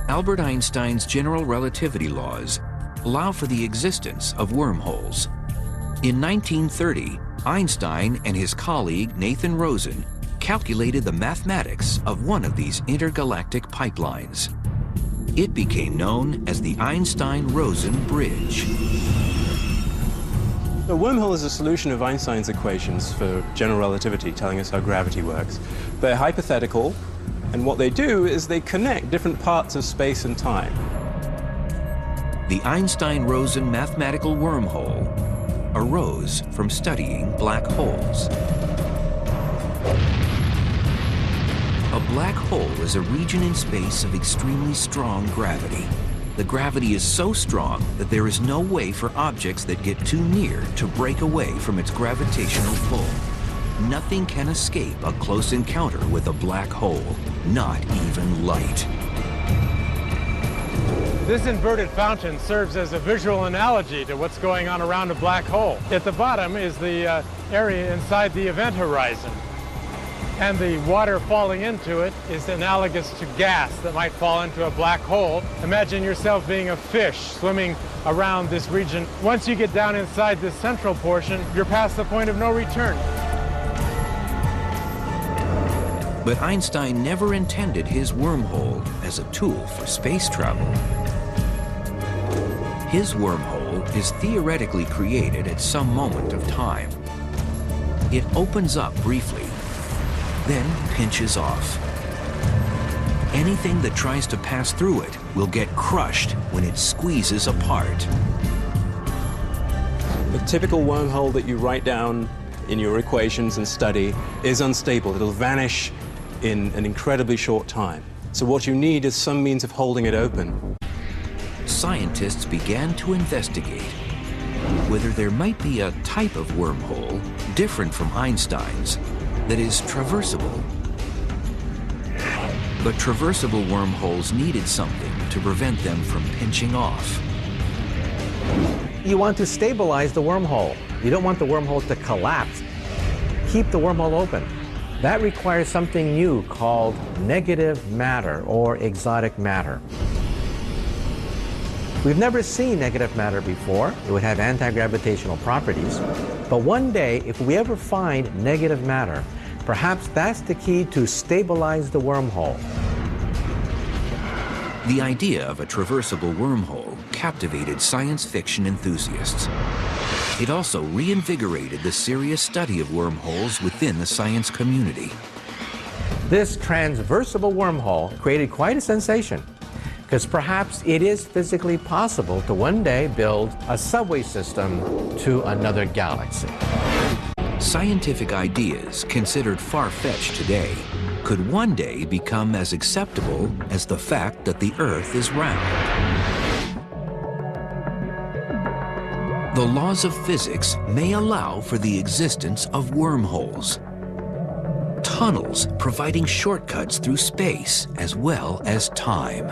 Albert Einstein's general relativity laws allow for the existence of wormholes. In 1930, Einstein and his colleague Nathan Rosen calculated the mathematics of one of these intergalactic pipelines. It became known as the Einstein-Rosen bridge. A wormhole is a solution of Einstein's equations for general relativity, telling us how gravity works. They're hypothetical, and what they do is they connect different parts of space and time. The Einstein-Rosen mathematical wormhole arose from studying black holes. A black hole is a region in space of extremely strong gravity. The gravity is so strong that there is no way for objects that get too near to break away from its gravitational pull. Nothing can escape a close encounter with a black hole, not even light. This inverted fountain serves as a visual analogy to what's going on around a black hole. At the bottom is the area inside the event horizon. And the water falling into it is analogous to gas that might fall into a black hole. Imagine yourself being a fish swimming around this region. Once you get down inside this central portion, you're past the point of no return. But Einstein never intended his wormhole as a tool for space travel. His wormhole is theoretically created at some moment of time. It opens up briefly, then pinches off. Anything that tries to pass through it will get crushed when it squeezes apart. The typical wormhole that you write down in your equations and study is unstable. It'll vanish in an incredibly short time. So what you need is some means of holding it open. Scientists began to investigate whether there might be a type of wormhole different from Einstein's that is traversable. But traversable wormholes needed something to prevent them from pinching off. You want to stabilize the wormhole. You don't want the wormhole to collapse. Keep the wormhole open. That requires something new called negative matter or exotic matter. We've never seen negative matter before. It would have anti-gravitational properties. But one day, if we ever find negative matter, perhaps that's the key to stabilize the wormhole. The idea of a traversable wormhole captivated science fiction enthusiasts. It also reinvigorated the serious study of wormholes within the science community. This transversable wormhole created quite a sensation, because perhaps it is physically possible to one day build a subway system to another galaxy. Scientific ideas considered far-fetched today could one day become as acceptable as the fact that the Earth is round. The laws of physics may allow for the existence of wormholes, tunnels providing shortcuts through space as well as time.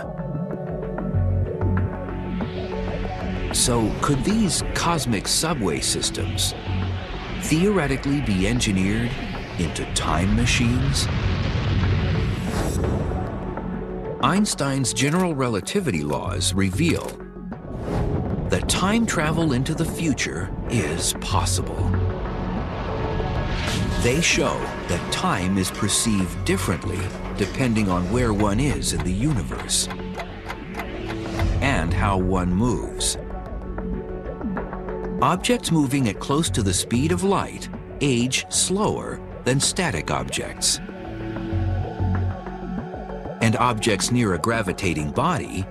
So could these cosmic subway systems theoretically be engineered into time machines? Einstein's general relativity laws reveal that time travel into the future is possible. They show that time is perceived differently depending on where one is in the universe and how one moves. Objects moving at close to the speed of light age slower than static objects. And objects near a gravitating body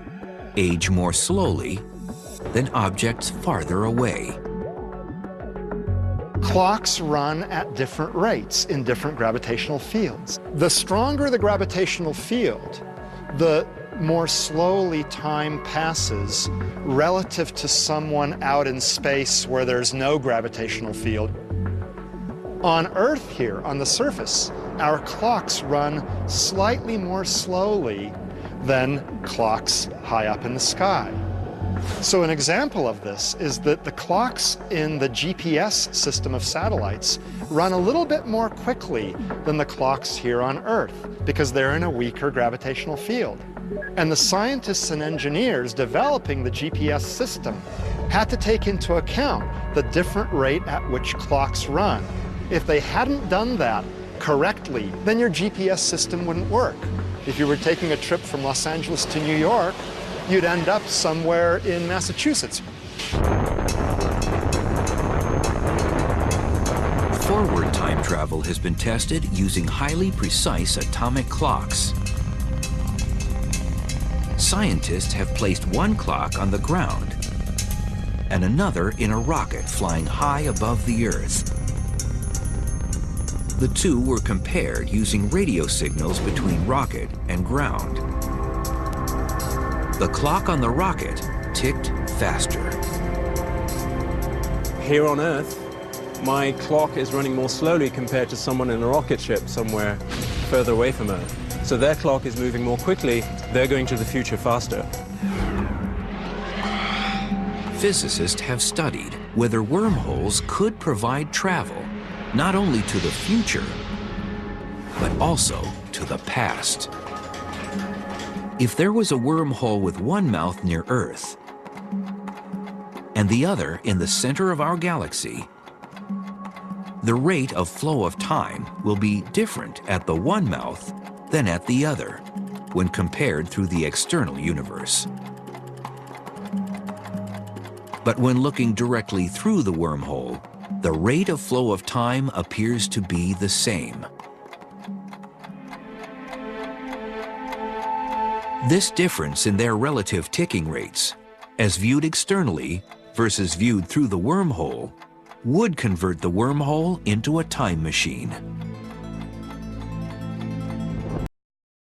age more slowly than objects farther away. Clocks run at different rates in different gravitational fields. The stronger the gravitational field, the more slowly time passes relative to someone out in space where there's no gravitational field. On Earth here, on the surface, our clocks run slightly more slowly than clocks high up in the sky. So an example of this is that the clocks in the GPS system of satellites run a little bit more quickly than the clocks here on Earth because they're in a weaker gravitational field. And the scientists and engineers developing the GPS system had to take into account the different rate at which clocks run. If they hadn't done that correctly, then your GPS system wouldn't work. If you were taking a trip from Los Angeles to New York, you'd end up somewhere in Massachusetts. Forward time travel has been tested using highly precise atomic clocks. Scientists have placed one clock on the ground and another in a rocket flying high above the Earth. The two were compared using radio signals between rocket and ground. The clock on the rocket ticked faster. Here on Earth, my clock is running more slowly compared to someone in a rocket ship somewhere further away from Earth. So their clock is moving more quickly, they're going to the future faster. Physicists have studied whether wormholes could provide travel not only to the future, but also to the past. If there was a wormhole with one mouth near Earth and the other in the center of our galaxy, the rate of flow of time will be different at the one mouth than at the other when compared through the external universe. But when looking directly through the wormhole, the rate of flow of time appears to be the same. This difference in their relative ticking rates, as viewed externally versus viewed through the wormhole, would convert the wormhole into a time machine.